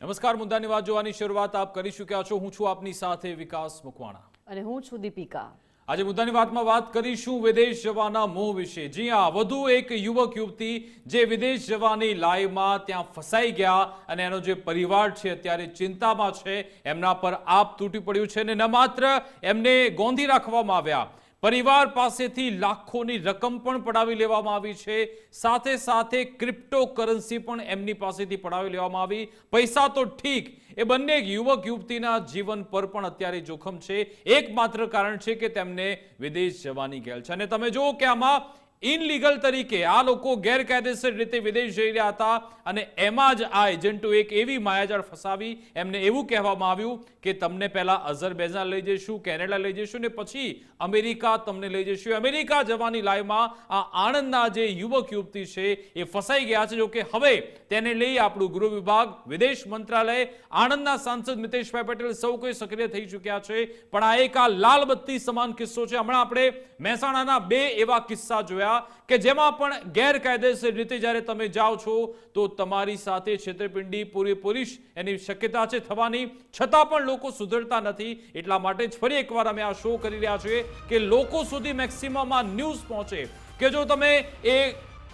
નમસ્કાર, મુદ્દાની વાત જોવાની શરૂઆત આપ કરી ચૂક્યા છો। હું છું આપની સાથે વિકાસ મકવાણા અને હું છું દીપિકા। આજે મુદ્દાની વાતમાં વાત કરીશું વિદેશ જવાના મોહ વિશે। જી હા, વધુ એક યુવક યુવતી જે વિદેશ જવાની લાઈમાં ત્યાં ફસાઈ ગયા અને એનો જે પરિવાર છે અત્યારે ચિંતામાં છે, એમના પર આપ તૂટી પડ્યું છે અને ન માત્ર એમને ગોંધી રાખવામાં આવ્યા, પરિવાર પાસેથી લાખોની રકમ પણ પડાવી લેવામાં આવી છે, સાથે સાથે ક્રિપ્ટોકરન્સી પણ એમની પાસેથી પડાવી લેવામાં આવી। પૈસા તો ઠીક, એ બંને યુવક યુવતીના જીવન પર પણ અત્યારે જોખમ છે। એકમાત્ર કારણ છે કે તેમને વિદેશ જવાની ગેલ છે અને તમે જુઓ કે આમાં ઇનલીગલ તરીકે આ લોકો ગેરકાયદેસર રીતે વિદેશ જઈ રહ્યા હતા અને એમાં જ આ એજન્ટો એક એવી માયાજાળ ફસાવી એમને એવું કહેવામાં આવ્યું કે તમને પહેલા અઝરબૈજાન લઈ જઈશું, કેનેડા લઈ જઈશું ને પછી અમેરિકા તમને લઈ જઈશું। અમેરિકા જવાની લાઈમાં આ આણંદના જે યુવક યુવતી છે એ ફસાઈ ગયા છે। જો કે હવે તેને લઈ આપણું ગૃહ વિભાગ, વિદેશ મંત્રાલય, આણંદના સાંસદ મિતેશભાઈ પટેલ સૌ કોઈ સક્રિય થઈ ચૂક્યા છે, પણ આ એક લાલ બત્તી સમાન કિસ્સો છે। હમણાં આપણે મહેસાણાના બે એવા કિસ્સા જોયા કે જેમાં પણ ગેરકાયદેસર રીતે જ્યારે તમે જાઓ છો તો તમારી સાથે છેતરપિંડી પૂરેપૂરી એની શક્યતા છે થવાની, છતાં પણ લોકો સુધરતા નથી। એટલા માટે જ ફરી એકવાર અમે આ શો કરી રહ્યા છીએ કે લોકો સુધી મેક્સિમમ આ ન્યૂઝ પહોંચે કે જો તમે એ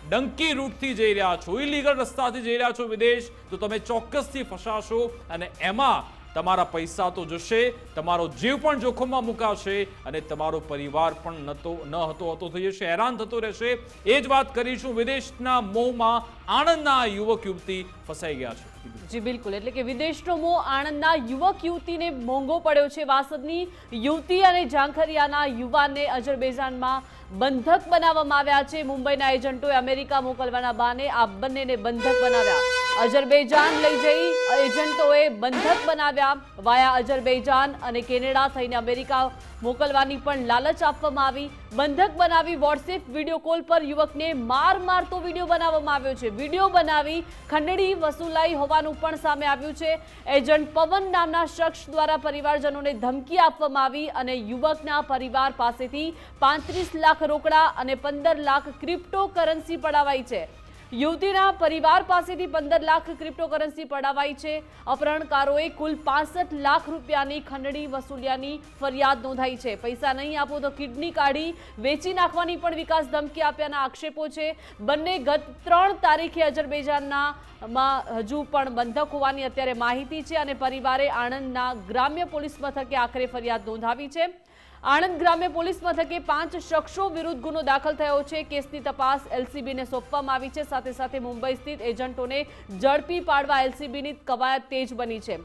ડંકી રૂટથી જઈ રહ્યા છો, ઇલીગલ રસ્તાથી જઈ રહ્યા છો વિદેશ, તો તમે ચોક્કસથી ફસાશો અને એમાં તમારા પૈસા તો જશે, તમારો જીવ પણ જોખમમાં મુકાશે અને તમારો પરિવાર પણ ન હતો થઈ જશે, હેરાન થતો રહેશે। એ જ વાત કરીશું, વિદેશના મોહમાં આણંદના યુવક યુવતી ફસાઈ ગયા છે। જી બિલકુલ, એટલે કે વિદેશનો મોહ આણંદના યુવક યુવતીને મોંઘો પડ્યો છે। વાસદની યુવતી અને ઝાંખરિયાના યુવાનને અઝરબૈજાનમાં બંધક બનાવવામાં આવ્યા છે। મુંબઈના એજન્ટોએ અમેરિકા મોકલવાના બહાને આ બંનેને બંધક બનાવ્યા। અઝરબૈજાન લઈ જઈ એજન્ટોએ બંધક બનાવ્યા। વાયા અઝરબૈજાન અને કેનેડા થઈને અમેરિકા મોકલવાની પણ લાલચ આપવામાં આવી। બંધક બનાવી વોટ્સએપ વિડીયો કોલ પર યુવકને મારતો વિડીયો બનાવવામાં આવ્યો છે। વિડીયો બનાવી ખંડણી વસૂલાઈ હોવાનું પણ સામે આવ્યું છે। એજન્ટ પવન નામના શખ્સ દ્વારા પરિવારજનોને ધમકી આપવામાં આવી અને યુવકના પરિવાર પાસેથી 35 લાખ રોકડા અને 15 લાખ ક્રિપ્ટોકરન્સી પડાવાઈ છે। યુવતીના પરિવાર પાસેથી 15 લાખ ક્રિપ્ટોકરન્સી પડાવાઈ છે। અપહરણકારોએ કુલ 65 લાખ રૂપિયાની ખંડણી વસૂલ્યાની ફરિયાદ નોંધાઈ છે। પૈસા નહીં આપો તો કિડની કાઢી વેચી નાખવાની પણ વિકાસ ધમકી આપ્યાના આક્ષેપો છે। બંને ગત 3 તારીખે અઝરબૈજાનમાં હજુ પણ બંધક હોવાની અત્યારે માહિતી છે અને પરિવારે આણંદના ગ્રામ્ય પોલીસ મથકે આખરે ફરિયાદ નોંધાવી છે। આણંદ ગ્રામ્ય પોલીસ મથકે 5 શખ્સો વિરુદ્ધ ગુનો દાખલ થયો છે। કેસની તપાસ એલસીબીને સોંપવામાં આવી છે। સાથે સાથે મુંબઈ સ્થિત એજન્ટોને ઝડપી પાડવા એલસીબીની કવાયત તેજ બની છે।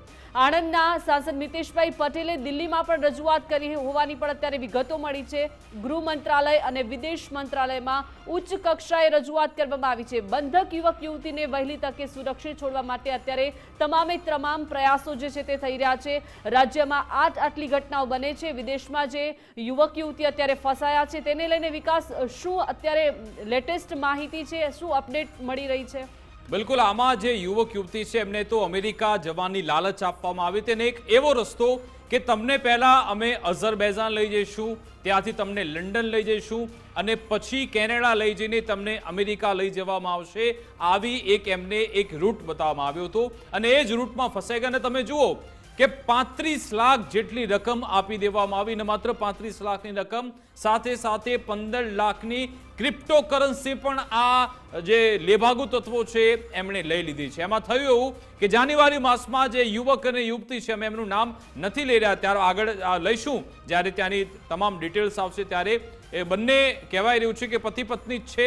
આણંદના સાંસદ મિતેશભાઈ પટેલે દિલ્હીમાં પણ રજૂઆત કરી હોવાની પણ અત્યારે વિગતો મળી છે। ગૃહ મંત્રાલય અને વિદેશ મંત્રાલયમાં ઉચ્ચ કક્ષાએ રજૂઆત કરવામાં આવી છે। બંધક યુવક યુવતીને વહેલી તકે સુરક્ષિત છોડવા માટે અત્યારે તમામ પ્રયાસો જે છે તે થઈ રહ્યા છે। રાજ્યમાં આટલી ઘટનાઓ બને છે। વિદેશમાં જે યુવક યુવતી અત્યારે ફસાયા છે તેને લઈને વિકાસ શું અત્યારે લેટેસ્ટ માહિતી છે, શું અપડેટ મળી રહી છે? બિલકુલ, આમાં જે યુવક યુવતી છે એમને તો અમેરિકા જવાની લાલચ આપવામાં આવી તેને એક એવો રસ્તો કે તમને પહેલા અમે અઝરબૈજાન લઈ જઈશું, ત્યાંથી તમને લંડન લઈ જઈશું અને પછી કેનેડા લઈ જઈને તમને અમેરિકા લઈ જવામાં આવશે। આવી એમને એક રૂટ બતાવવામાં આવ્યો હતો અને એ જ રૂટમાં ફસાઈ ગયા અને તમે જુઓ કે 35 લાખ જેટલી રકમ આપી દેવામાં આવી, ને માત્ર 35 લાખની રકમ સાથે સાથે 15 લાખની ક્રિપ્ટોકરન્સી પણ આ જે લેભાગુ તત્વો છે એમણે લઈ લીધી છે। એમાં થયું એવું કે જાન્યુઆરી માસમાં જે યુવક અને યુવતી છે, અમે એમનું નામ નથી લઈ રહ્યા, ત્યારે આગળ લઈશું જ્યારે ત્યાંની તમામ ડિટેલ્સ આવશે ત્યારે એ બંને કહેવાય રહ્યું છે કે પતિ પત્ની જ છે।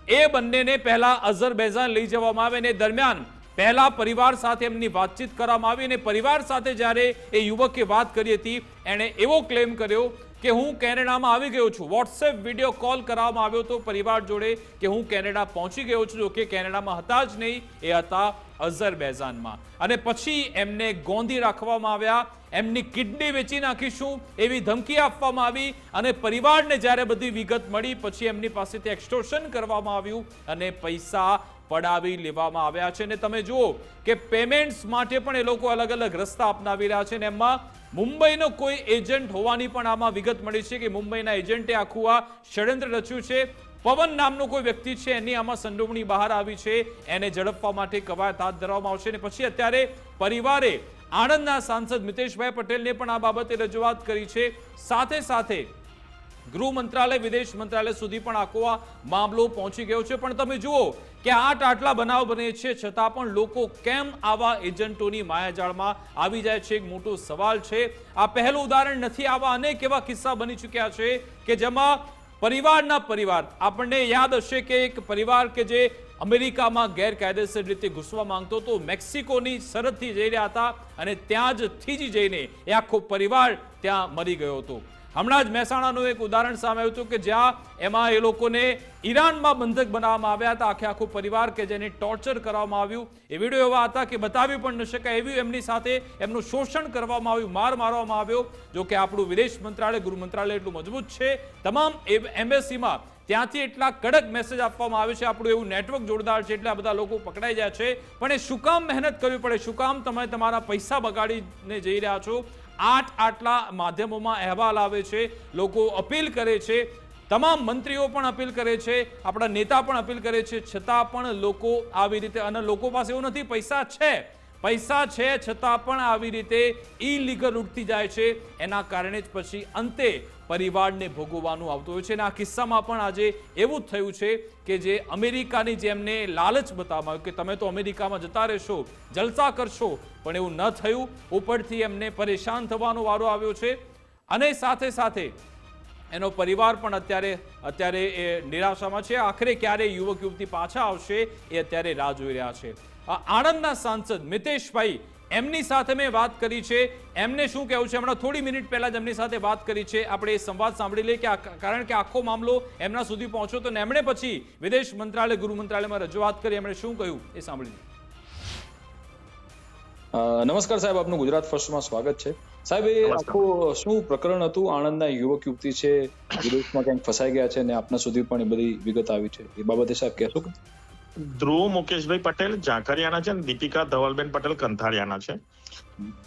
એ બંનેને પહેલા અઝરબૈજાન લઈ જવામાં આવે અને દરમિયાન પહેલા પરિવાર સાથે એમની વાતચીત કરવામાં આવી અને પરિવાર સાથે જ્યારે એ યુવકે વાત કરી હતી એણે એવો ક્લેમ કર્યો કે હું કેનેડામાં આવી ગયો છું। વોટ્સએપ વિડીયો કોલ કરવામાં આવ્યો હતો પરિવાર જોડે કે હું કેનેડા પહોંચી ગયો છું, જો કે કેનેડામાં હતા જ નહીં, એ હતા અઝરબૈજાનમાં અને પછી એમને ગોંધી રાખવામાં આવ્યા। એમની કિડની વેચી નાખીશું એવી ધમકી આપવામાં આવી અને પરિવારને જ્યારે બધી વિગત મળી પછી એમની પાસેથી એક્સટોર્શન કરવામાં આવ્યું અને પૈસા પડાવી લેવામાં આવ્યા છે। અને તમે જુઓ કે પેમેન્ટ્સ માટે પણ એ લોકો અલગ અલગ રસ્તા અપનાવી રહ્યા છે અને એમાં મુંબઈનો કોઈ એજન્ટ હોવાની પણ આમાં વિગત મળી છે કે મુંબઈના એજન્ટે આખું આ ષડયંત્ર રચ્યું છે। પવન નામનો કોઈ વ્યક્તિ છે એની આમાં સંડોવણી બહાર આવી છે, એને ઝડપવા માટે કવાયત હાથ ધરવામાં આવશે. અને પછી અત્યારે પરિવારે આણંદના સાંસદ મિતેશભાઈ પટેલને પણ આ બાબતે રજૂઆત કરી છે. સાથે સાથે ગૃહ મંત્રાલય, વિદેશ મંત્રાલય સુધી પણ આખો આ મામલો પહોંચી ગયો છે. પણ તમે જુઓ કે આટલા બનાવ બને છે છતાં પણ લોકો કેમ આવા એજન્ટોની માયાજાળમાં આવી જાય છે, એક મોટો સવાલ છે. આ પહેલું ઉદાહરણ નથી, આવા અનેક એવા કિસ્સા બની ચૂક્યા છે કે જેમાં પરિવાર આપણને યાદ હશે કે એક પરિવાર કે જે અમેરિકામાં ગેરકાયદેસર રીતે ઘૂસવા માંગતો હતો, મેક્સિકોની સરહદથી જઈ રહ્યા હતા અને ત્યાં જ થીજી જઈને એ આખો પરિવાર ત્યાં મરી ગયો હતો. હમણાં જ મહેસાણાનું એક ઉદાહરણ સામે આવ્યું હતું કે જ્યાં એમાં એ લોકોને ઈરાનમાં બંધક બનાવવામાં આવ્યા હતા, આખો પરિવાર કે જેને ટોર્ચર કરવામાં આવ્યું. એ વિડીયો એવા હતા કે બતાવી પણ ન શકાય એવી એમની સાથે એમનું શોષણ કરવામાં આવ્યું, માર મારવામાં આવ્યો. જો કે આપણું વિદેશ મંત્રાલય, ગૃહ મંત્રાલય એટલું મજબૂત છે, તમામ એમ્બેસીમાં ત્યાંથી એટલા કડક મેસેજ આપવામાં આવે છે, આપણું એવું નેટવર્ક જોરદાર છે એટલે આ બધા લોકો પકડાઈ જાય છે. પણ એ શું કામ મહેનત કરવી પડે, શું કામ તમે તમારા પૈસા બગાડીને જઈ રહ્યા છો? આટલા માધ્યમોમાં અહેવાલ આવે છે, લોકો અપીલ કરે છે, તમામ મંત્રીઓ પણ અપીલ કરે છે, આપણા નેતા પણ અપીલ કરે છે, છતાં પણ લોકો આવી રીતે, અને લોકો પાસે એવું નથી, પૈસા છે છતાં પણ આવી રીતે ઇલીગલ રૂટથી જાય છે. એના કારણે જ પછી અંતે પરિવારને ભોગવવાનું આવતું હોય છે. અને આ કિસ્સામાં પણ આજે એવું જ થયું છે કે જે અમેરિકાની જેમને લાલચ બતાવવામાં આવ્યું કે તમે તો અમેરિકામાં જતા રહેશો, જલસા કરશો, પણ એવું ન થયું. ઉપરથી એમને પરેશાન થવાનો વારો આવ્યો છે. અને સાથે સાથે એનો પરિવાર પણ અત્યારે એ નિરાશામાં છે. આખરે ક્યારે યુવક યુવતી પાછા આવશે એ અત્યારે રાહ જોઈ રહ્યા છે. આણંદના સાંસદ મિતેશભાઈ, એમની સાથે મેં વાત કરી છે, એમને શું કહેવું છે, હમણાં થોડી મિનિટ પહેલા જ એમની સાથે વાત કરી છે. આપણે એ સંવાદ સાંભળી લઈએ કે કારણ કે આખો મામલો એમના સુધી પહોંચ્યો તો એમણે પછી વિદેશ મંત્રાલય, ગૃહ મંત્રાલયમાં રજૂઆત કરી, એમણે શું કહ્યું એ સાંભળી લઈએ. નમસ્કાર સાહેબ, આપનું ગુજરાત ફર્સ્ટમાં સ્વાગત છે. સાહેબ, એ આખું શું પ્રકરણ હતું? આણંદના યુવક યુવતી છે, વિદેશમાં ક્યાંક ફસાઈ ગયા છે અને આપના સુધી પણ એ બધી વિગત આવી છે, એ બાબતે સાહેબ કહેશો કે? ધ્રુવ મુકેશભાઈ પટેલ ઝાંખરિયાના છે, દીપિકા ધવલબેન પટેલ કંથારિયાના છે.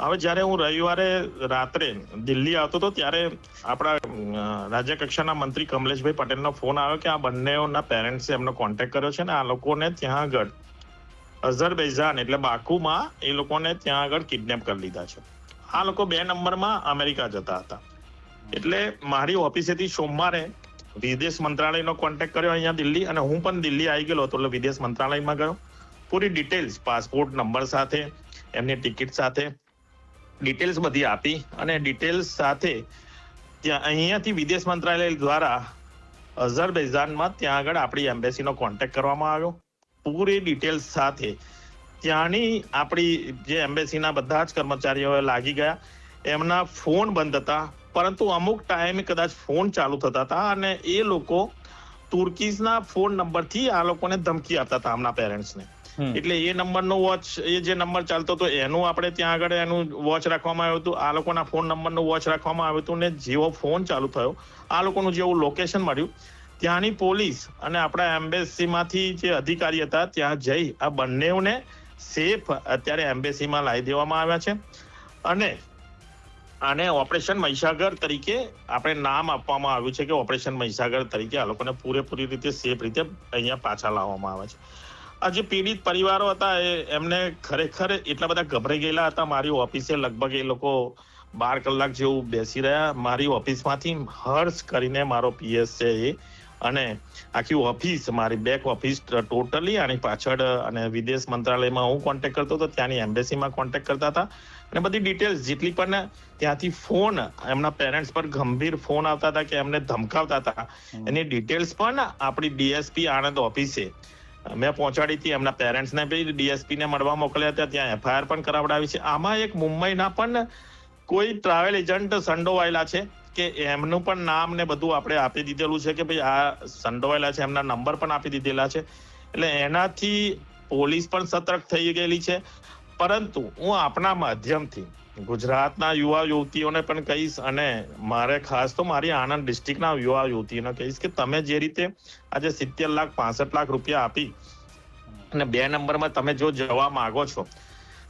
હવે જયારે હું રવિવારે રાત્રે દિલ્હી આવતો હતો ત્યારે આપણા રાજ્ય કક્ષાના મંત્રી કમલેશભાઈ પટેલનો ફોન આવ્યો કે આ બંનેના પેરેન્ટ્સે એમનો કોન્ટેક્ટ કર્યો છે ને આ લોકોને ત્યાં આગળ અઝરબૈજાન એટલે બાકુમાં એ લોકોને ત્યાં આગળ કિડનેપ કરી લીધા છે. આ લોકો 2 નંબરમાં અમેરિકા જતા હતા. એટલે મારી ઓફિસેથી સોમવારે વિદેશ મંત્રાલયનો કોન્ટેક્ટ કર્યો અહીંયા દિલ્હી, અને હું પણ દિલ્હી આવી ગયેલો હતો. એટલે વિદેશ મંત્રાલયમાં ગયો, પૂરી ડિટેલ્સ, પાસપોર્ટ નંબર સાથે, એમની ટિકિટ સાથે ડિટેલ્સ બધી આપી, અને ડિટેલ્સ સાથે ત્યાં અહીંયાથી વિદેશ મંત્રાલય દ્વારા અઝરબૈજાનમાં ત્યાં આગળ આપણી એમ્બેસીનો કોન્ટેક્ટ કરવામાં આવ્યો. પૂરી ડિટેલ્સ સાથે ત્યાંની આપણી જે એમ્બેસીના બધા જ કર્મચારીઓ લાગી ગયા. એમના ફોન બંધ હતા, પરંતુ અમુક ટાઈમે કદાચ ફોન ચાલુ થતા હતા, અને એ લોકો તુર્કીના ફોન નંબરથી આ લોકોને ધમકી આપતા હતા આમના પેરેન્ટ્સને. એટલે એ નંબરનો વોચ, એ જે નંબર ચાલતો હતો એનું આપણે ત્યાં આગળ એનું વોચ રાખવામાં આવ્યું હતું, આ લોકોના ફોન નંબરનું વોચ રાખવામાં આવ્યું હતું. ને જેવો ફોન ચાલુ થયો, આ લોકોનું જેવું લોકેશન મળ્યું, ત્યાંની પોલીસ અને આપણા એમ્બેસીમાંથી જે અધિકારી હતા ત્યાં જઈ આ બંનેઓને સેફ અત્યારે એમ્બેસીમાં લાવી દેવામાં આવ્યા છે. અને આને ઓપરેશન મહીસાગર તરીકે આપણે નામ આપવામાં આવ્યું છે કે ઓપરેશન મહીસાગર તરીકે આ લોકોને પૂરેપૂરી રીતે સેફ રીતે અહીંયા પાછા લાવવામાં આવે છે. આ જે પીડિત પરિવારો હતા એમને ખરેખર એટલા બધા ગભરાઈ ગયેલા હતા. મારી ઓફિસે લગભગ એ લોકો 12 કલાક જેવું બેસી રહ્યા. મારી ઓફિસમાંથી હર્ષ કરીને મારો પીએસ છે એ, અને આખી ઓફિસ, મારી બેક ઓફિસ ટોટલી આની પાછળ, અને વિદેશ મંત્રાલયમાં હું કોન્ટેક્ટ કરતો હતો, ત્યાંની એમ્બેસીમાં કોન્ટેક્ટ કરતા હતા. અને બધી ડિટેલ્સ જેટલી પણ ત્યાંથી ફોન એમના પેરેન્ટ્સ પર ગંભીર ફોન આવતા હતા કે એમને ધમકાવતા હતા, એની ડિટેલ્સ પણ આપણી ડીએસપી આણંદ ઓફિસે મેં પહોંચાડી હતી. એમના પેરેન્ટ્સને બી ડીએસપીને મળવા મોકલ્યા હતા, ત્યાં એફઆઈઆર પણ કરાવડાવી છે. આમાં એક મુંબઈના પણ કોઈ ટ્રાવેલ એજન્ટ સંડોવાયેલા છે કે એમનું પણ નામ ને બધું આપણે આપી દીધેલું છે કે ભાઈ આ સંડોવાયેલા છે, એમના નંબર પણ આપી દીધેલા છે. એટલે એનાથી પોલીસ પણ સતર્ક થઈ ગયેલી છે. પરંતુ હું આપના માધ્યમથી ગુજરાતના યુવા યુવતીઓને પણ કહીશ, અને મારે ખાસ તો મારી આણંદ ડિસ્ટ્રિક્ટના યુવા યુવતીઓને કહીશ કે તમે જે રીતે આજે 70 લાખ 65 લાખ રૂપિયા આપી અને 2 નંબરમાં તમે જો જવા માંગો છો,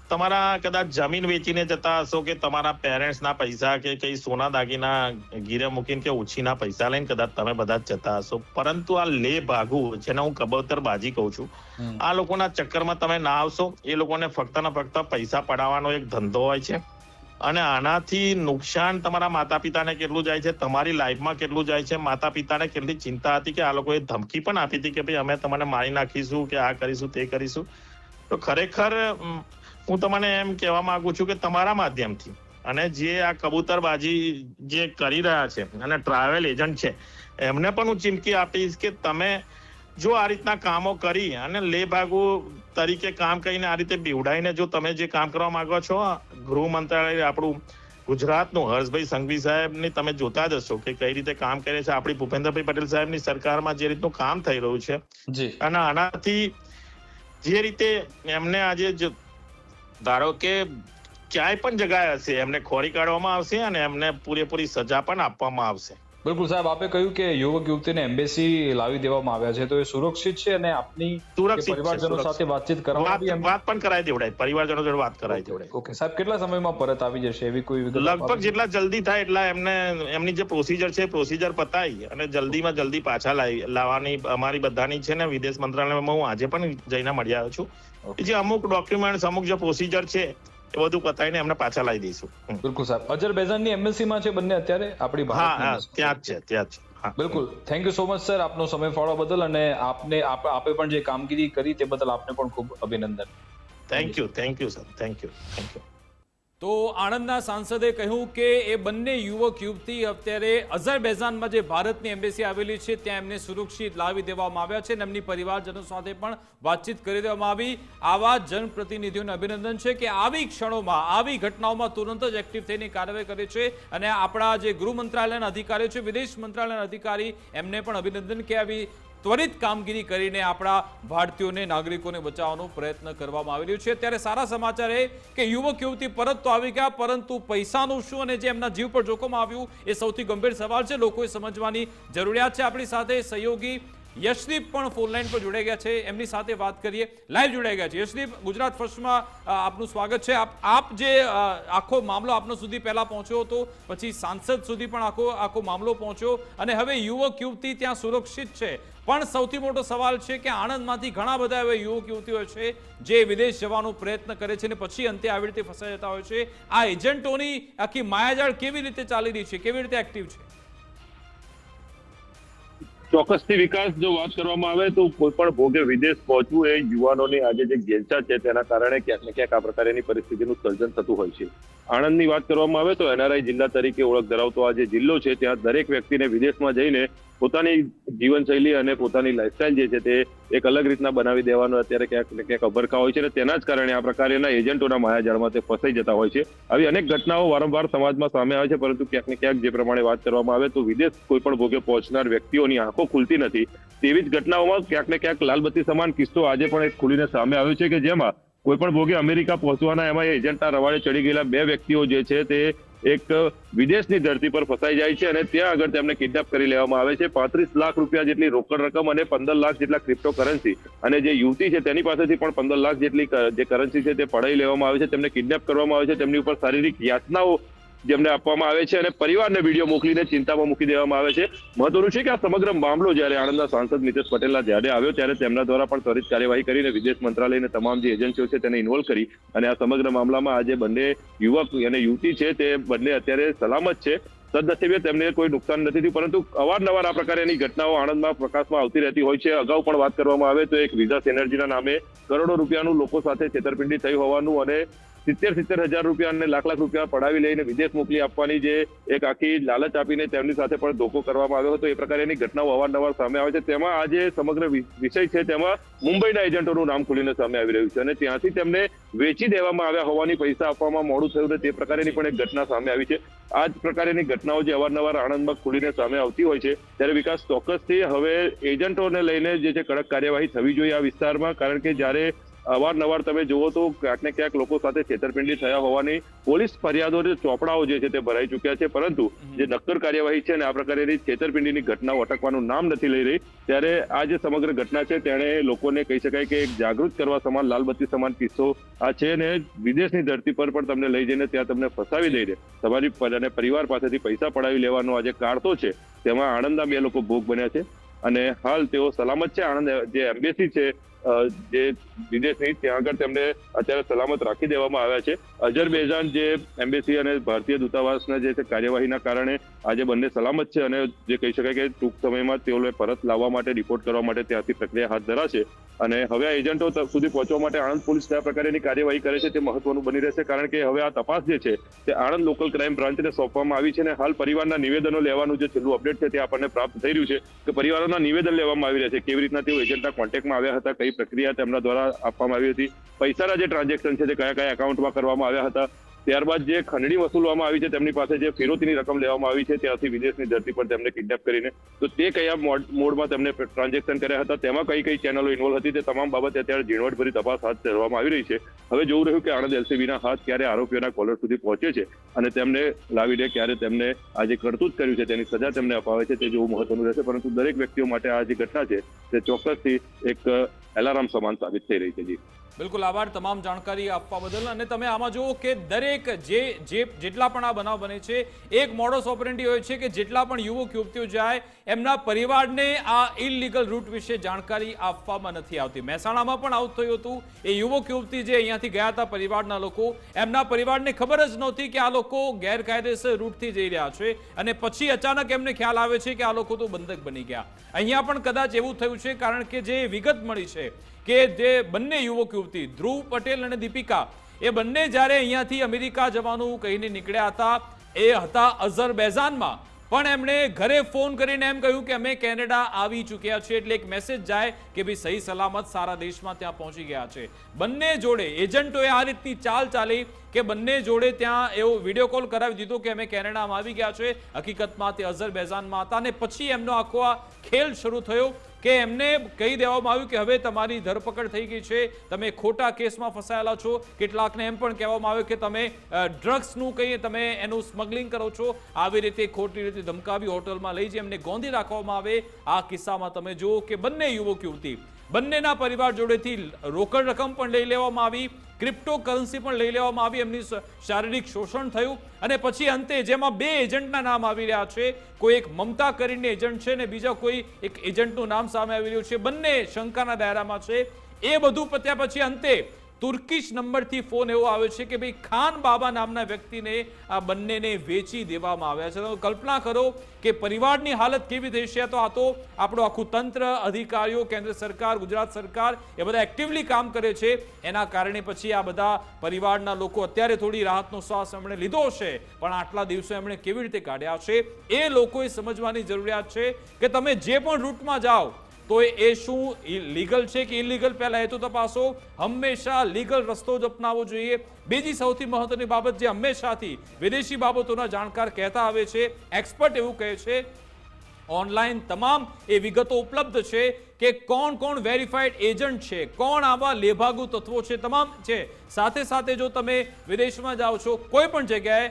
તમારા કદાચ જમીન વેચીને જતા હશો કે તમારા પેરેન્ટ્સના પૈસા કે કઈ સોના દાગીના ગીરે મૂકીને કે ઉછીના પૈસા લઈને કદાચ તમે બધા જ જતા હશો, પરંતુ આ લે ભાગુ જેને હું કબૂતરબાજી કહું છું, આ લોકોના ચક્કરમાં તમે ના આવશો. એ લોકોને ફક્ત ને ફક્ત પૈસા પડાવવાનો એક ધંધો હોય છે અને આનાથી નુકસાન તમારા માતા પિતાને કેટલું જાય છે, તમારી લાઈફમાં કેટલું જાય છે. માતા પિતાને કેટલી ચિંતા હતી કે આ લોકોએ ધમકી પણ આપી હતી કે ભાઈ અમે તમને મારી નાખીશું કે આ કરીશું તે કરીશું. તો ખરેખર હું તમને એમ કહેવા માંગુ છું કે તમારા માધ્યમથી અને જે આ કબૂતરબાજી જે કરી રહ્યા છે અને ટ્રાવેલ એજન્ટ છે એમને પણ હું ચીમકી આપીશ કે તમે જો આ રીતના કામો કરી અને લે ભાગુ તરીકે કામ કરીને આ રીતે બીવડાઈને જો તમે જે કામ કરવા માંગો છો, ગૃહ મંત્રાલય આપણું ગુજરાતનું હર્ષભાઈ સંઘવી સાહેબની તમે જોતા જ હશો કે કઈ રીતે કામ કરે છે. આપણી ભૂપેન્દ્રભાઈ પટેલ સાહેબની સરકારમાં જે રીતનું કામ થઈ રહ્યું છે અને આનાથી જે રીતે એમને આજે ધારો કે ક્યાંય પણ જગ્યાએ હશે એમને ખોરી કાઢવામાં આવશે અને એમને પૂરેપૂરી સજા પણ આપવામાં આવશે. બિલકુલ સાહેબ, આપે કહ્યું કે યુવક યુવતીને એમ્બેસી લાવી દેવામાં આવ્યા છે, તો એ સુરક્ષિત છે અને આપની પરિવારજનો સાથે વાતચીત કરવામાં વાત પણ કરાવી દેવડાય, પરિવારજનો જોડે વાત કરાવી દેવડાય. ઓકે સાહેબ, કેટલા સમયમાં પરત આવી જશે એવી કોઈ વિગત? લગભગ જેટલા જલ્દી થાય એટલા એમને એમની જે પ્રોસિજર છે પ્રોસિજર પતાવી અને જલ્દીમાં જલ્દી પાછા લાવવાની અમારી બધાની છે ને વિદેશ મંત્રાલયમાં હું આજે પણ જઈને મળી આવ્યો છું. જે અમુક ડોક્યુમેન્ટ અમુક જે પ્રોસિજર છે એ બધું પતાવીને એમને પાછા લાવી દઈશું. બિલકુલ સાહેબ, અઝરબૈજાનની એમ્બેસીમાં છે બંને અત્યારે આપણી ભારત? ત્યાં જ છે. બિલકુલ, thank you so much sir આપનો સમય ફાળવવા બદલ અને આપે પણ જે કામગીરી કરી તે બદલ આપને પણ ખૂબ અભિનંદન. Thank you sir, thank you. તો આણંદના સાંસદે કહ્યું કે એ બંને યુવક યુવતી અત્યારે અઝરબૈજાનમાં જે ભારતની એમ્બેસી આવેલી છે ત્યાં એમને સુરક્ષિત લાવી દેવામાં આવ્યા છે અને એમની પરિવારજનો સાથે પણ વાતચીત કરી દેવામાં આવી. આવા જનપ્રતિનિધિઓને અભિનંદન છે કે આવી ક્ષણોમાં આવી ઘટનાઓમાં તુરંત જ એક્ટિવ થઈને કાર્યવાહી કરે છે અને આપણા જે ગૃહ મંત્રાલયના અધિકારીઓ છે, વિદેશ મંત્રાલયના અધિકારી, એમને પણ અભિનંદન કે આવી ત્વરિત કામગીરી કરીને આપણા ભારતીયોને નાગરિકોને બચાવવાનો પ્રયત્ન કરવામાં આવી રહ્યો છે. ત્યારે સારા સમાચાર એ કે યુવક યુવતી પરત તો આવી ગયા, પરંતુ પૈસાનું શું અને જે એમના જીવ પર જોખમ આવ્યું એ સૌથી ગંભીર સવાલ છે. લોકોએ સમજવાની જરૂરિયાત છે. આપણી સાથે સહયોગી યશદીપ પણ ફોન લાઈન પર જોડાઈ ગયા છે, એમની સાથે વાત કરીએ. લાઈવ જોડાઈ ગયા છે. યશદીપ, ગુજરાત ફર્સ્ટમાં આપનું સ્વાગત છે. આપ જે આખો મામલો આપનો સુધી પહેલા પહોંચ્યો હતો, પછી સાંસદ સુધી પણ આખો મામલો પહોંચ્યો અને હવે યુવક યુવતી ત્યાં સુરક્ષિત છે, પણ સૌથી મોટો સવાલ છે કે આણંદમાંથી ઘણા બધા એવા યુવક યુવતીઓ છે જે વિદેશ જવાનો પ્રયત્ન કરે છે અને પછી અંતે આવી રીતે ફસાઈ જતા હોય છે. આ એજન્ટોની આખી માયાજાળ કેવી રીતે ચાલી રહી છે, કેવી રીતે એક્ટિવ છે? ચોક્કસથી વિકાસ, જો વાત કરવામાં આવે તો કોઈ પણ ભોગે વિદેશ પહોંચવું એ યુવાનોની આજે જે ઘેલછા છે તેના કારણે ક્યાંક ને ક્યાંક આ પ્રકારની પરિસ્થિતિનું સર્જન થતું હોય છે. આણંદની વાત કરવામાં આવે તો એનઆરઆઈ જિલ્લા તરીકે ઓળખ ધરાવતો આ જે જિલ્લો છે ત્યાં દરેક વ્યક્તિને વિદેશમાં જઈને પોતાની જીવનશૈલી અને પોતાની લાઈફસ્ટાઈલ જે છે તે એક અલગ રીતના બનાવી દેવાનો અત્યારે ક્યાંક ને ક્યાંક અભરખા હોય છે અને તેના જ કારણે આ પ્રકારના એજન્ટોના માયાજાળમાં તે ફસાઈ જતા હોય છે. આવી અનેક ઘટનાઓ વારંવાર સમાજમાં સામે આવે છે, પરંતુ ક્યાંક ને ક્યાંક જે પ્રમાણે વાત કરવામાં આવે તો વિદેશ કોઈ પણ ભોગે પહોંચનાર વ્યક્તિઓની આંખો ખુલતી નથી. તેવી જ ઘટનાઓમાં ક્યાંક ને ક્યાંક લાલબત્તી સમાન કિસ્સો આજે પણ એક ખુલીને સામે આવ્યો છે કે જેમાં કોઈ પણ ભોગે અમેરિકા પહોંચવાના એમાં એજન્ટના રવાડે ચડી ગયેલા 2 વ્યક્તિઓ જે છે તે એક વિદેશની ધરતી પર ફસાઈ જાય છે અને ત્યાં આગળ તેમને કિડનેપ કરી લેવામાં આવે છે. 35 લાખ રૂપિયા જેટલી રોકડ રકમ અને 15 લાખ જેટલા ક્રિપ્ટો કરન્સી અને જે યુવતી છે તેની પાસેથી પણ 15 લાખ જેટલી જે કરન્સી છે તે પડાવી લેવામાં આવે છે. તેમને કિડનેપ કરવામાં આવે છે, તેમની ઉપર શારીરિક યાતનાઓ જેમને આપવામાં આવે છે અને પરિવારને વિડીયો મોકલીને ચિંતામાં મૂકી દેવામાં આવે છે. મહત્વનું છે કે આ સમગ્ર મામલો જ્યારે આણંદના સાંસદ મિતેશ પટેલના ધ્યાને આવ્યો ત્યારે તેમના દ્વારા પણ ત્વરિત કાર્યવાહી કરીને વિદેશ મંત્રાલયને તમામ જે એજન્સીઓ છે તેને ઇન્વોલ્વ કરી અને આ સમગ્ર મામલામાં આજે બંને યુવક અને યુવતી છે તે બંને અત્યારે સલામત છે. સદનસીબે તેમને કોઈ નુકસાન નથી થયું, પરંતુ અવારનવાર આ પ્રકારની ઘટનાઓ આણંદમાં પ્રકાશમાં આવતી રહેતી હોય છે. અગાઉ પણ વાત કરવામાં આવે તો એક વિઝા એનર્જીના નામે કરોડો રૂપિયાનું લોકો સાથે છેતરપિંડી થઈ હોવાનું અને 70,000 રૂપિયા અને લાખ રૂપિયા પડાવી લઈને વિદેશ મોકલી આપવાની જે એક આખી લાલચ આપીને તેમની સાથે પણ ધોકો કરવામાં આવ્યો હતો, એ પ્રકારની ઘટનાઓ અવારનવાર સામે આવે છે. તેમાં આ જે સમગ્ર વિષય છે તેમાં મુંબઈના એજન્ટોનું નામ ખુલીને સામે આવી રહ્યું છે અને ત્યાંથી તેમને વેચી દેવામાં આવ્યા હોવાની, પૈસા આપવામાં મોડું થયું ને તે પ્રકારની પણ એક ઘટના સામે આવી છે. આ જ પ્રકારની ઘટનાઓ જે અવારનવાર આણંદમાં ખુલીને સામે આવતી હોય છે ત્યારે વિકાસ ચોક્કસથી હવે એજન્ટોને લઈને જે છે કડક કાર્યવાહી થવી જોઈએ આ વિસ્તારમાં, કારણ કે જ્યારે અવારનવાર તમે જુઓ તો ક્યાંક ને ક્યાંક લોકો સાથે છેતરપિંડી થયા હોવાની પોલીસ ફરિયાદો જે ચોપડાઓ જે છે તે ભરાઈ ચુક્યા છે, પરંતુ જે નક્કર કાર્યવાહી છે અને આ પ્રકારની છેતરપિંડીની ઘટનાઓ અટકવાનું નામ નથી લઈ રહી, ત્યારે આ જે સમગ્ર ઘટના છે તેણે લોકોને કહી શકાય કે એક જાગૃત કરવા સમાન લાલબત્તી સમાન કિસ્સો આ છે, ને વિદેશની ધરતી પર પણ તમને લઈ જઈને ત્યાં તમને ફસાવી દઈને તમારી અને પરિવાર પાસેથી પૈસા પડાવી લેવાનો આ જે કારતો છે તેમાં આણંદના 2 લોકો ભોગ બન્યા છે અને હાલ તેઓ સલામત છે. આણંદ જે એમ્બેસી છે જે વિદેશની, ત્યાં આગળ તેમને અત્યારે સલામત રાખી દેવામાં આવ્યા છે. અઝરબૈજાન જે એમ્બેસી અને ભારતીય દૂતાવાસના જે કાર્યવાહીના કારણે આજે બંને સલામત છે અને જે કહી શકાય કે ટૂંક સમયમાં તેઓને પરત લાવવા માટે, રિપોર્ટ કરવા માટે ત્યાંથી પ્રક્રિયા હાથ ધરાશે. અને હવે આ એજન્ટો સુધી પહોંચવા માટે આણંદ પોલીસ કયા પ્રકારની કાર્યવાહી કરે છે તે મહત્વનું બની રહેશે, કારણ કે હવે આ તપાસ જે છે તે આણંદ લોકલ ક્રાઇમ બ્રાન્ચને સોંપવામાં આવી છે અને હાલ પરિવારના નિવેદનો લેવાનું જે છેલ્લું અપડેટ છે તે આપણને પ્રાપ્ત થઈ રહ્યું છે કે પરિવારોના નિવેદન લેવામાં આવી રહ્યા છે, કેવી રીતના તેઓ એજન્ટના કોન્ટેક્ટમાં આવ્યા હતા, કઈ પ્રક્રિયા તેમના દ્વારા આપવામાં આવી હતી, પૈસાના જે ટ્રાન્ઝેક્શન છે તે કયા કયા એકાઉન્ટમાં કરવામાં આવ્યા હતા, ત્યારબાદ જે ખંડણી વસૂલવામાં આવી છે તેમની પાસે જે ફિરોતીની રકમ લેવામાં આવી છે ત્યાંથી વિદેશની ધરતી પર તેમને કિડનેપ કરીને, તો તે કયા મોડમાં તેમને ટ્રાન્ઝેક્શન કર્યા હતા, તેમાં કઈ કઈ ચેનલો ઇન્વોલ્વ હતી, તે તમામ બાબતે અત્યારે ઝીણવટભરી તપાસ હાથ ધરવામાં આવી રહી છે. હવે જોવું રહ્યું કે આણંદ એલસીબીના હાથ ક્યારે આરોપીઓના કોલર સુધી પહોંચે છે અને તેમને લાવીને ક્યારે તેમને આ જે કરતૂત કર્યું છે તેની સજા તેમને અપાવે છે તે જોવું મહત્વનું રહેશે. પરંતુ દરેક વ્યક્તિઓ માટે આ જે ઘટના છે તે ચોક્કસથી એક એલાર્મ સમાન સાબિત થઈ રહી છે. જી બિલકુલ, આભાર તમામ જાણકારી આપવા બદલ. અને તમે આમાં જુઓ કે દરેક જેટલા પણ આ બનાવ બને છે, એક મોડસ ઓપરેન્ડી હોય છે કે જેટલા પણ યુવક યુવતીઓ જાય એમના પરિવારને આ ઇલીગલ રૂટ વિશે જાણકારી આપવામાં નથી આવતી. મહેસાણામાં પણ આવું થયું હતું. એ યુવક યુવતી જે અહીંયાથી ગયા હતા પરિવારના લોકો, એમના પરિવારને ખબર જ નહોતી કે આ લોકો ગેરકાયદેસર રૂટથી જઈ રહ્યા છે અને પછી અચાનક એમને ખ્યાલ આવે છે કે આ લોકો તો બંધક બની ગયા. અહીંયા પણ કદાચ એવું થયું છે, કારણ કે જે વિગત મળી છે કે જે બંને યુવક યુવતી ધ્રુવ પટેલ અને દીપિકા, એ બંને જ્યારે અહીંયાથી અમેરિકા જવાનું કહીને નીકળ્યા હતા, એ હતા અઝરબૈજાનમાં, પણ એમણે ઘરે ફોન કરીને એમ કહ્યું કે અમે કેનેડા આવી ચૂક્યા છીએ, એટલે એક મેસેજ જાય કે ભાઈ સહી સલામત સારા દેશમાં ત્યાં પહોંચી ગયા છે. બંને જોડે એજન્ટોએ આ રીતની ચાલ ચાલી કે બંને જોડે ત્યાં એવો વિડીયો કોલ કરાવી દીધો કે અમે કેનેડામાં આવી ગયા છે, હકીકતમાં તે અઝરબૈજાનમાં હતા. અને પછી એમનો આખો આ ખેલ શરૂ થયો કે એમને કહી દેવામાં આવ્યું કે હવે તમારી ધરપકડ થઈ ગઈ છે, તમે ખોટા કેસમાં ફસાયેલા છો. કેટલાકને એમ પણ કહેવામાં આવ્યું કે તમે ડ્રગ્સનું કહીએ તમે એનું સ્મગલિંગ કરો છો. આવી રીતે ખોટી રીતે ધમકાવી હોટલમાં લઈ જઈ એમને ગોંધી રાખવામાં આવે. આ કિસ્સામાં તમે જુઓ કે બંને યુવક યુવતી, બંનેના પરિવાર જોડેથી રોકડ રકમ પણ લઈ લેવામાં આવી, ક્રિપ્ટોકરન્સી પણ લઈ લેવામાં આવી, એમની શારીરિક શોષણ થયું. અને પછી અંતે જેમાં 2 એજન્ટના નામ આવી રહ્યા છે, કોઈ એક મમતા કરીને એજન્ટ છે ને બીજા કોઈ એક એજન્ટનું નામ સામે આવી રહ્યું છે, બંને શંકાના દાયરામાં છે. એ બધું પત્યા પછી અંતે તુર્કીશ નંબરથી ફોન એવો આવે છે કે ભાઈ ખાન બાબા નામના વ્યક્તિને આ બંનેને વેચી દેવામાં આવ્યા છે. તમે કલ્પના કરો કે પરિવારની હાલત કેવી થઈ છે. તો આ તો આપણું આખું તંત્ર, અધિકારીઓ, કેન્દ્ર સરકાર, ગુજરાત સરકાર એ બધા એક્ટિવલી કામ કરે છે. એના કારણે પછી આ બધા પરિવારના લોકો અત્યારે થોડી રાહતનો શ્વાસ એમણે લીધો છે, પણ આટલા દિવસો એમણે કેવી રીતે કાઢ્યા છે એ લોકોએ સમજવાની જરૂરિયાત છે કે તમે જે પણ રૂટમાં જાઓ તો એ શું લીગલ છે કે ઇલીગલ, પહેલા એ તો તપાસો. હંમેશા લીગલ રસ્તો જ અપનાવવો જોઈએ. બીજી સૌથી મહત્વની બાબત જે હંમેશાથી વિદેશી બાબતોના જાણકાર કહેતા આવે છે, એક્સપર્ટ એવું કહે છે, ઓનલાઈન તમામ એ વિગતો ઉપલબ્ધ છે કે કોણ કોણ વેરીફાઈડ એજન્ટ છે, કોણ આવા લેભાગુ તત્વો છે, તમામ છે. સાથે સાથે જો તમે વિદેશમાં જાઓ છો કોઈ પણ જગ્યાએ,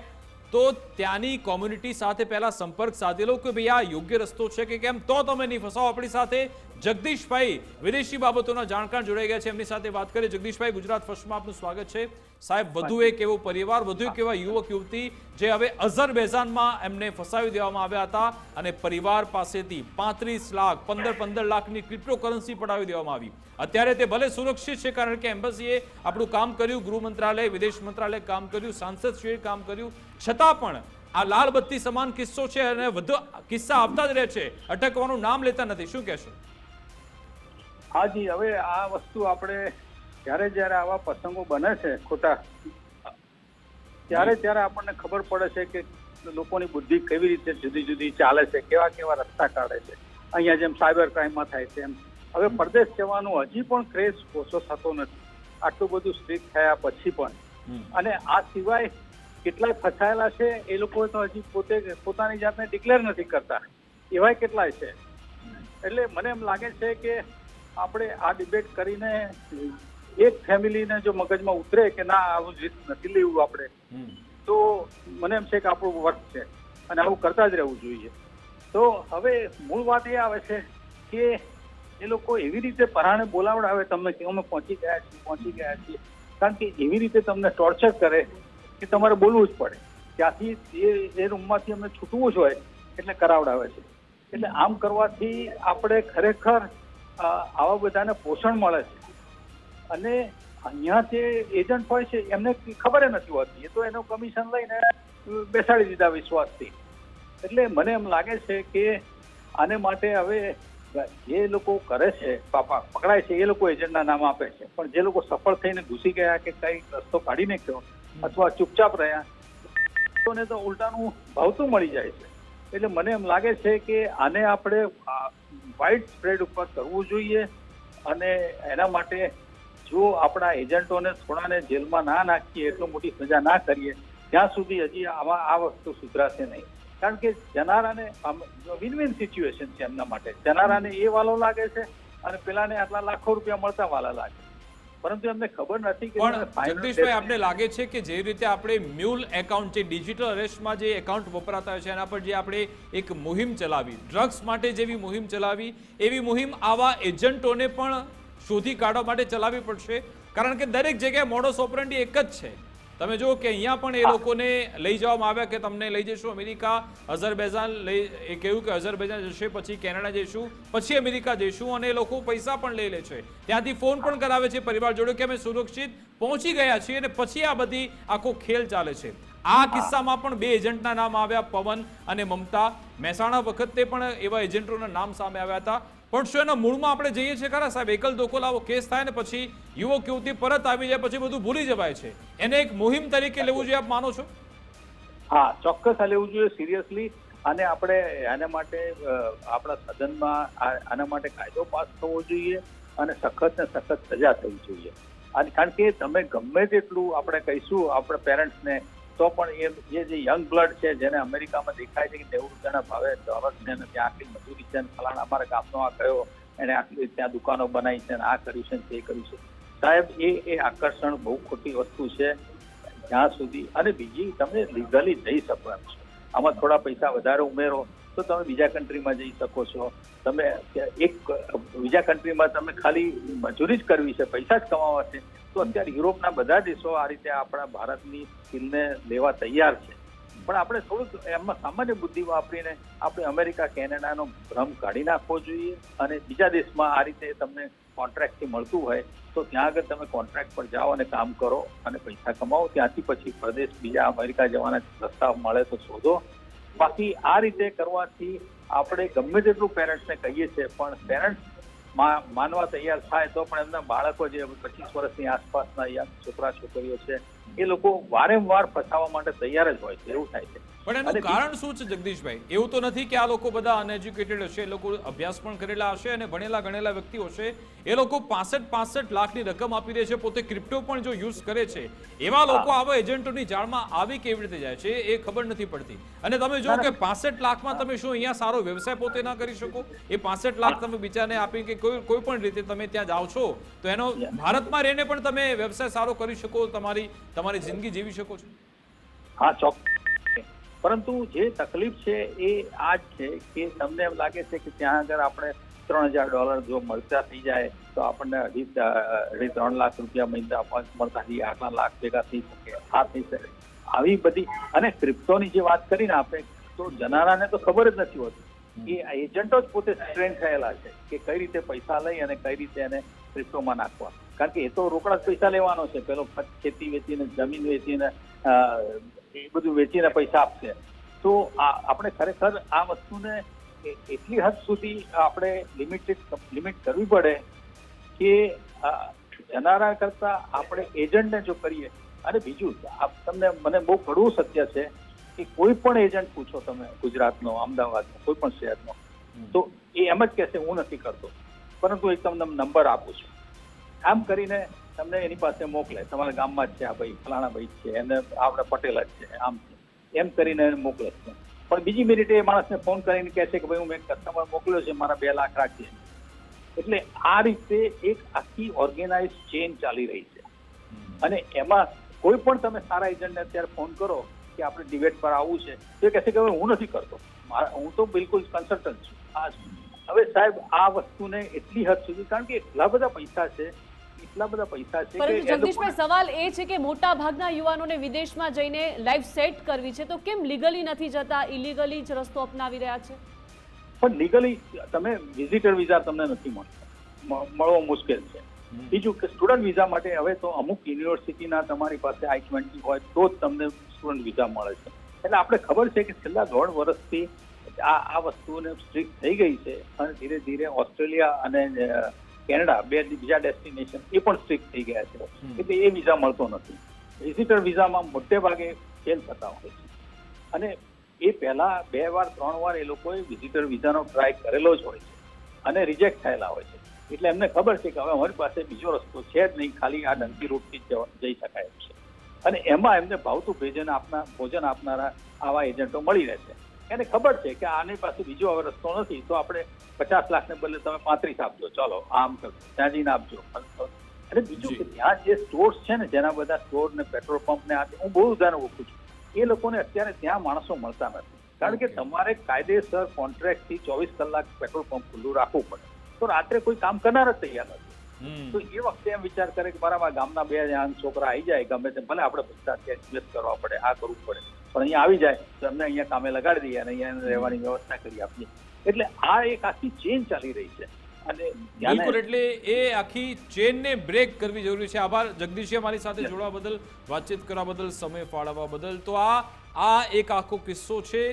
તો ત્યાંની કોમ્યુનિટી સાથે પહેલા સંપર્ક સાધી લો કે ભાઈ આ યોગ્ય રસ્તો છે કે કેમ, તો તમે નહીં ફસાવો. આપણી સાથે જગદીશભાઈ વિદેશી બાબતોના જાણકાર જોડાઈ ગયા છે, એમની સાથે વાત કરીએ. જગદીશભાઈ, ગુજરાત ફર્સ્ટમાં આપનું સ્વાગત છે. સાહેબ, વધુ એક એવો પરિવાર, વધુ એક એવા યુવક યુવતી જે હવે અઝરબૈજાનમાં એમને ફસાવી દેવામાં આવ્યા હતા અને પરિવાર પાસેથી 35 લાખ 15 લાખની ક્રિપ્ટોકરન્સી પડાવી દેવામાં આવી. અત્યારે તે ભલે સુરક્ષિત છે, કારણ કે એમ્બસીએ આપણું કામ કર્યું, ગૃહ મંત્રાલય, વિદેશ મંત્રાલય કામ કર્યું, સાંસદશ્રીએ કામ કર્યું, છતાં પણ આ લાલ બત્તી સમાન કિસ્સો છે અને વધુ કિસ્સા આવતા જ રહે છે, અટકવાનું નામ લેતા નથી. શું કહેશો? હાજી, હવે આ વસ્તુ આપણે જ્યારે આવા પ્રસંગો બને છે ખોટા, ત્યારે આપણને ખબર પડે છે કે લોકોની બુદ્ધિ કેવી રીતે જુદી જુદી ચાલે છે, કેવા કેવા રસ્તા કાઢે છે. અહીંયા જેમ સાયબર ક્રાઇમમાં થાય છે એમ હવે પરદેશ જવાનું હજી પણ ક્રેઝ ઓછો થતો નથી, આટલું બધું સ્ટ્રિક્ટ થયા પછી પણ. અને આ સિવાય કેટલાય ફસાયેલા છે, એ લોકો તો હજી પોતાની જાતને ડિક્લેર નથી કરતા, એવાય કેટલાય છે. એટલે મને એમ લાગે છે કે આપણે આ ડિબેટ કરીને એક ફેમિલીને જો મગજમાં ઉતરે કે ના આવું રિસ્ક નથી લેવું આપણે, તો મને એમ છે કે આપણું વર્ક છે અને આવું કરતા જ રહેવું જોઈએ. તો હવે મૂળ વાત એ આવે છે કે એ લોકો એવી રીતે પરાણે બોલાવડાવે તમને કે અમે પહોંચી ગયા છીએ, કારણ કે એવી રીતે તમને ટોર્ચર કરે કે તમારે બોલવું જ પડે. ત્યાંથી એ રૂમમાંથી અમને છૂટવું જ હોય એટલે કરાવડાવે છે. એટલે આમ કરવાથી આપણે ખરેખર આવા બધાને પોષણ મળે છે. અને અહીંયા જે એજન્ટ હોય છે એમને ખબર નથી હોતી, એ તો એનું કમિશન લઈને બેસાડી દીધા વિશ્વાસથી. એટલે મને એમ લાગે છે કે આને માટે હવે જે લોકો કરે છે પકડાય છે એ લોકો એજન્ટના નામ આપે છે, પણ જે લોકો સફળ થઈને ઘૂસી ગયા કે કઈ રસ્તો કાઢી નાખ્યો અથવા ચૂપચાપ રહ્યા તો તો ઉલટાનું ભાવતું મળી જાય છે. એટલે મને એમ લાગે છે કે આને આપણે વાઇડ સ્પ્રેડ ઉપર કરવું જોઈએ. અને એના માટે જો આપણા એજન્ટોને થોડાને જેલમાં ના નાખીએ, એટલો મોટી સજા ના કરીએ, ત્યાં સુધી હજી આમાં આ વસ્તુ સુધરાશે નહીં. કારણ કે જનારાને વિન વિન સિચ્યુએશન છે એમના માટે. જનારાને એ વાલો લાગે છે અને પેલાને આટલા લાખો રૂપિયા મળતા વાલા લાગે, પરંતુ એમને ખબર નથી કે પણ જગદીશભાઈ, આપને લાગે છે કે જે રીતે આપણે મ્યુલ એકાઉન્ટ, જે ડિજિટલ અરેસ્ટમાં જે એકાઉન્ટ વપરાતા હોય છે એના પર જે આપણે એક મુહિમ ચલાવી, ડ્રગ્સ માટે જેવી મુહિમ ચલાવી, એવી મુહિમ આવા એજન્ટોને પણ શોધી કાઢવા માટે ચલાવવી પડશે. કારણ કે દરેક જગ્યાએ મોડસ ઓપરેન્ડી એક જ છે. તમે જુઓ કે અહીંયા પણ એ લોકોને લઈ જવામાં આવ્યા કે તમને લઈ જઈશું અમેરિકા, અઝરબૈજાન એ કહ્યું કે અઝરબૈજાન જશે, પછી કેનેડા જઈશું, પછી અમેરિકા જઈશું, અને એ લોકો પૈસા પણ લઈ લે છે. ત્યાંથી ફોન પણ કરાવે છે પરિવાર જોડે કે અમે સુરક્ષિત પહોંચી ગયા છીએ, અને પછી આ બધી આખો ખેલ ચાલે છે. આ કિસ્સામાં પણ 2 એજન્ટના નામ આવ્યા, પવન અને મમતા. મહેસાણા વખતે પણ એવા એજન્ટોના નામ સામે આવ્યા હતા. પણ શું એના મૂળમાં આપણે જઈએ છીએ ખરા સાહેબ? એકલ દોકલ આવો કેસ થાય ને પછી યુવક યુવતી પરત આવી જાય, પછી બધું ભૂલી જવાય છે. એને એક મુહિમ તરીકે લેવું જોઈએ, આપ માનો છો? હા, ચોક્કસ આ લેવું જોઈએ સિરિયસલી. અને આપણે આના માટે આપણા સદનમાં આના માટે કાયદો પાસ થવો જોઈએ અને સખત ને સખત સજા થવી જોઈએ. અને કારણ કે તમે ગમે તેટલું આપણે કહીશું આપણે પેરેન્ટ્સને, તો પણ એ જે યંગ બ્લડ છે, જેને અમેરિકામાં દેખાય છે કે 90 રૂપિયાના ભાવે ડોલર છે ને ત્યાં આટલી મજૂરી છે ને ફલાણા અમારા ગામનો આ કયો, એને આટલી ત્યાં દુકાનો બનાવી છે ને આ કર્યું છે ને તે કર્યું છે. સાહેબ, એ આકર્ષણ બહુ ખોટી વસ્તુ છે જ્યાં સુધી. અને બીજી, તમે લીગલી જઈ શકો એમ છો. આમાં થોડા પૈસા વધારે ઉમેરો તો તમે બીજા કન્ટ્રીમાં જઈ શકો છો. તમે એક બીજા કન્ટ્રીમાં તમે ખાલી મજૂરી જ કરવી છે, પૈસા જ કમાવા છે, તો અત્યારે યુરોપના બધા દેશો આ રીતે આપણા ભારતની સ્કિલને લેવા તૈયાર છે. પણ આપણે થોડુંક એમાં સામાન્ય બુદ્ધિ વાપરીને આપણે અમેરિકા, કેનેડાનો ભ્રમ કાઢી નાખવો જોઈએ. અને બીજા દેશમાં આ રીતે તમને કોન્ટ્રાક્ટથી મળતું હોય તો ત્યાં આગળ તમે કોન્ટ્રાક્ટ પર જાઓ અને કામ કરો અને પૈસા કમાવો. ત્યાંથી પછી પ્રદેશ બીજા અમેરિકા જવાના રસ્તા મળે તો શોધો. બાકી આ રીતે કરવાથી આપણે ગમે તેટલું પેરેન્ટ્સને કહીએ છીએ, પણ પેરેન્ટ્સ માનવા તૈયાર થાય તો પણ એમના બાળકો જે 25 વર્ષની આસપાસના યંગ છોકરા છોકરીઓ છે એ લોકો વારંવાર ફસાવવા માટે તૈયાર જ હોય છે. એવું થાય છે. પણ એનું કારણ શું છે જગદીશભાઈ? એવું તો નથી કે આ લોકો બધા અનએજ્યુકેટેડ હશે, એ લોકો અભ્યાસ પણ કરેલા હશે અને ભણેલા ગણેલા વ્યક્તિઓ હશે. એ લોકો 65 લાખની રકમ આપી દે છે, પોતે ક્રિપ્ટો પણ જો યુઝ કરે છે. એવા લોકો આવા એજન્ટોની જાળમાં આવી કેવી રીતે જાય છે એ ખબર નથી પડતી. અને તમે જો કે 65 લાખમાં તમે શું અહીંયા સારો વ્યવસાય પોતે ના કરી શકો? એ 65 લાખ તમે બીજાને આપી કે કોઈ પણ રીતે તમે ત્યાં જાઓ છો તો એનો ભારતમાં રહીને પણ તમે વ્યવસાય સારો કરી શકો, તમારી જિંદગી જીવી શકો છો. હા, ચોક્કસ. પરંતુ જે તકલીફ છે એ આ જ છે કે તમને એમ લાગે છે કે ત્યાં આગળ આપણે $3000 જો મળતા થઈ જાય તો આપણને 2.5-3 લાખ રૂપિયા મહિના મળતા થઈ, આટલા લાખ ભેગા થઈ શકે, આ થઈ શકે, આવી બધી. અને ક્રિપ્ટોની જે વાત કરીને આપણે, તો જનારાને તો ખબર જ નથી હોતી. એ એજન્ટો જ પોતે ટ્રેન થયેલા છે કે કઈ રીતે પૈસા લઈ અને કઈ રીતે એને ક્રિપ્ટોમાં નાખવા. કારણ કે એ તો રોકડા પૈસા લેવાનો છે, પેલો ખેતી વેચીને, જમીન વેચીને, એ બધું વેચીને પૈસા આપશે. તો આપણે ખરેખર આ વસ્તુને એટલી હદ સુધી આપણે લિમિટ કરવી પડે કે જનારા કરતા આપણે એજન્ટને જો કરીએ. અને બીજું, મને બહુ કડવું સત્ય છે કે કોઈ પણ એજન્ટ પૂછો તમે ગુજરાતનો, અમદાવાદનો, કોઈ પણ શહેરનો, તો એ એમ જ કહેશે હું નથી કરતો, પરંતુ એક તમને નંબર આપું છું, આમ કરીને તમને એની પાસે મોકલે. તમારા ગામમાં જ છે આ ભાઈ, ફલાણા ભાઈ છે, એને આપણે પટેલ જ છે, આમ છે, એમ કરીને એને મોકલે છે. પણ બીજી મિનિટે એ માણસને ફોન કરીને કહે છે કે ભાઈ હું મેં કસ્ટમર મોકલ્યો છે, મારા 2 લાખ રાખીએ. એટલે આ રીતે એક આખી ઓર્ગેનાઇઝ ચેન ચાલી રહી છે. અને એમાં કોઈ પણ તમે સારા એજન્ટને અત્યારે ફોન કરો કે આપણે ડિબેટ પર આવવું છે તો એ કહેશે કે હું નથી કરતો, હું તો બિલકુલ કન્સલ્ટન્ટ છું. હવે સાહેબ આ વસ્તુને એટલી હદ સુધી, કારણ કે એટલા બધા પૈસા છે પરંતુ જગદીશભાઈ સવાલ એ છે કે મોટા ભાગના યુવાનોને વિદેશમાં જઈને લાઈફ સેટ કરવી છે, તો કેમ લીગલી નથી જતા, ઇલીગલી જ રસ્તો અપનાવી રહ્યા છે? પણ લીગલી તમે વિઝિટર વિઝા તમને નથી મળવો મુશ્કેલ છે. બીજું કે સ્ટુડન્ટ વિઝા માટે હવે તો અમુક યુનિવર્સિટીના તમારી પાસે I-20 હોય તો જ તમને સ્ટુડન્ટ વિઝા મળે છે. એટલે આપણે ખબર છે કે છેલ્લા 1.5 વર્ષથી આ વસ્તુને સ્ટ્રિક્ટ થઈ ગઈ છે અને ધીરે ધીરે ઓસ્ટ્રેલિયા અને કેનેડા બીજા ડેસ્ટિનેશન એ પણ સ્ટ્રિક્ટ થઈ ગયા છે. એટલે એ વિઝા મળતો નથી. વિઝિટર વિઝામાં મોટે ભાગે ફેલ થતા હોય છે. અને એ પહેલા 2 વાર 3 વાર એ લોકોએ વિઝિટર વિઝાનો ટ્રાય કરેલો જ હોય છે અને રિજેક્ટ થયેલા હોય છે. એટલે એમને ખબર છે કે હવે અમારી પાસે બીજો રસ્તો છે જ નહીં, ખાલી આ ડંકી રૂટથી જઈ શકાય એમ છે. અને એમાં એમને ભાવતું ભોજન આપનારા આવા એજન્ટો મળી રહે છે. એને ખબર છે કે આની પાસે બીજો હવે રસ્તો નથી, તો આપણે 50 લાખને બદલે તમે 35 આપજો, ચાલો આમ કરજો, ત્યાં જઈને આપજો. અને બીજું કે ત્યાં જે સ્ટોર્સ છે ને, જેના બધા સ્ટોર ને પેટ્રોલ પંપ ને હું બહુ ઉદાહરણ ઓળખું છું, એ લોકોને અત્યારે ત્યાં માણસો મળતા નથી. કારણ કે તમારે કાયદેસર કોન્ટ્રાક્ટથી 24 કલાક પેટ્રોલ પંપ ખુલ્લું રાખવું પડે, તો રાત્રે કોઈ કામ કરનાર જ તૈયાર નથી. તો એ વખતે એમ વિચાર કરે કે બરાબર ગામના 2 છોકરા આવી જાય, ગમે તે ભલે આપણે પૈસા ત્યાં ઇન્વેસ્ટ કરવા પડે, આ કરવું પડે, પણ અહીંયા આવી જાય તો એમને અહીંયા કામે લગાડી દઈએ અને અહીંયા રહેવાની વ્યવસ્થા કરી આપીએ. એટલે આ એક આખી ચેન ચાલી રહી છે. અને બિલકુલ, એટલે એ આખી ચેનને બ્રેક કરવી જરૂરી છે. આભાર જગદીશભાઈ મારી સાથે જોડવા બદલ, વાતચીત કરવા બદલ, સમય ફાળવવા બદલ. તો આ એક આખો કિસ્સો છે.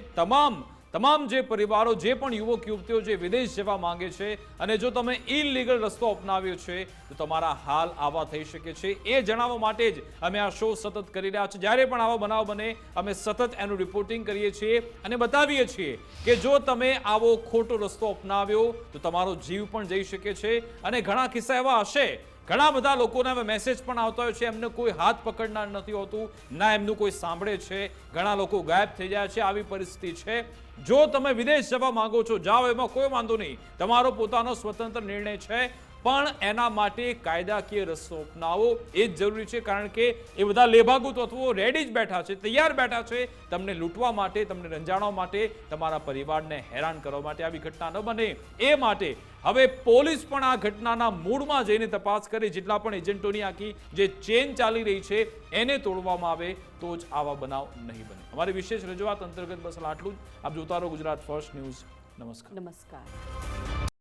તમામ જે પરિવારો, જે પણ યુવક યુવતીઓ જે વિદેશ જવા માંગે છે અને જો તમે ઇલીગલ રસ્તો અપનાવ્યો છે તો તમારા હાલ આવા થઈ શકે છે, એ જણાવવા માટે જ અમે આ શો સતત કરી રહ્યા છીએ. જ્યારે પણ આવા બનાવ બને અમે સતત એનું રિપોર્ટિંગ કરીએ છીએ અને બતાવીએ છીએ કે જો તમે આવો ખોટો રસ્તો અપનાવ્યો તો તમારો જીવ પણ જઈ શકે છે. અને ઘણા કિસ્સા એવા હશે, ઘણા બધા લોકોને હવે મેસેજ પણ આવતા હોય છે, એમને કોઈ હાથ પકડનાર નથી હોતું, ના એમનું કોઈ સાંભળે છે, ઘણા લોકો ગાયબ થઈ જાય છે. આવી પરિસ્થિતિ છે. જો તમે વિદેશ જવા માંગો છો, જાઓ, એમાં કોઈ વાંધો નહીં, તમારો પોતાનો સ્વતંત્ર નિર્ણય છે, પણ એના માટે કાયદાકીય રસ્તો અપનાવો એ જ જરૂરી છે. કારણ કે એ બધા લેભાગુ તત્વો રેડી જ બેઠા છે, તૈયાર બેઠા છે તમને લૂંટવા માટે, તમને રંજાડવા માટે, તમારા પરિવારને હેરાન કરવા માટે. આવી ઘટના ન બને એ માટે હવે પોલીસ પણ આ ઘટનાના મૂળમાં જઈને તપાસ કરે. જેટલા પણ એજન્ટોની આખી જે ચેન ચાલી રહી છે એને તોડવામાં આવે તો જ આવા બનાવ નહીં બને. અમારી વિશેષ રજૂઆત અંતર્ગત બસ આટલું જ. આપ જોતા રહો ગુજરાત ફર્સ્ટ ન્યૂઝ. નમસ્કાર.